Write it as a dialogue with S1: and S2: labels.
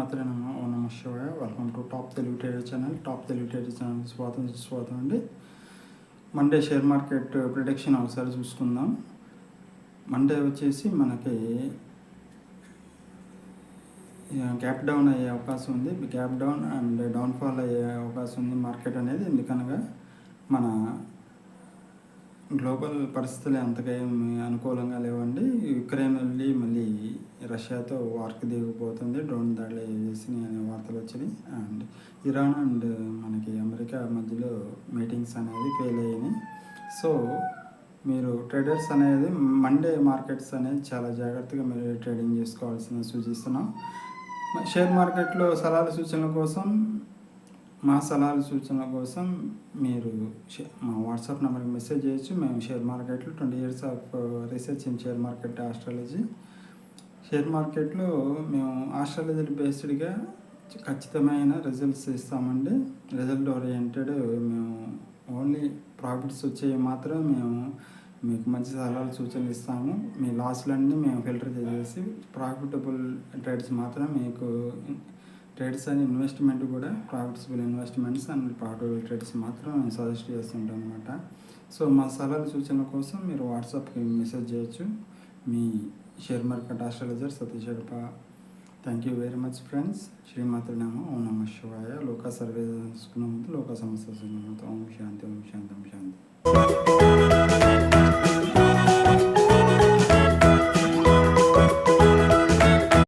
S1: శ్రీమాత్రే నమః. ఓం నమః శివాయ. Welcome to top Telugu trader channel. Top Telugu trader channel స్వాగతం అండి. మండే షేర్ మార్కెట్ ప్రిడిక్షన్ ఒకసారి చూసుకుందాం. మండే వచ్చేసి మనకి గ్యాప్ డౌన్ అయ్యే అవకాశం ఉంది. గ్యాప్ డౌన్ అండ్ డౌన్ఫాల్ అయ్యే అవకాశం ఉంది మార్కెట్ అనేది. ఎందుకనగా మన గ్లోబల్ పరిస్థితులు అంతగా ఏమి అనుకూలంగా లేవండి. యుక్రెయిన్ వెళ్ళి మళ్ళీ రష్యాతో వార్కి దిగిపోతుంది, డ్రోన్ దాడులు చేసినాయి అనే వార్తలు వచ్చినాయి. అండ్ ఇరాన్ అండ్ మనకి అమెరికా మధ్యలో మీటింగ్స్ అనేది ఫెయిల్ అయ్యాయి. సో మీరు ట్రేడర్స్ అనేది మండే మార్కెట్స్ అనేది చాలా జాగ్రత్తగా మీరు ట్రేడింగ్ చేసుకోవాల్సిన సూచిస్తున్నాం. షేర్ మార్కెట్లో సలహాలు సూచనల కోసం మీరు మా వాట్సాప్ నెంబర్కి మెసేజ్ చేయొచ్చు. మేము షేర్ మార్కెట్లో 20 years of research in share market astrology. Share మార్కెట్లో మేము ఆస్ట్రాలజీ బేస్డ్గా ఖచ్చితమైన రిజల్ట్స్ ఇస్తామండి. Result oriented. మేము ఓన్లీ ప్రాఫిట్స్ వచ్చేవి మాత్రం మేము మీకు మంచి సలహాలు సూచనలు ఇస్తాము. మీ లాస్లన్నీ మేము ఫిల్టర్ చేసేసి ప్రాఫిటబుల్ ట్రేడ్స్ మాత్రం మీకు ట్రేడ్స్ అండ్ ఇన్వెస్ట్మెంట్ కూడా profitable investments and profitable trades మాత్రం నేను సజెస్ట్ చేస్తుంటాను అనమాట. సో మా సలహాలు సూచనల కోసం మీరు వాట్సాప్కి మెసేజ్ చేయొచ్చు. మీ share market astrologer Satish Edapa. Thank you very much friends. శ్రీమాత్రే నమః. ఓం నమః శివాయ. లోక సర్వే లోక సమస్య ఓం శాంతి ఓం శాంతి ఓం శాంతి.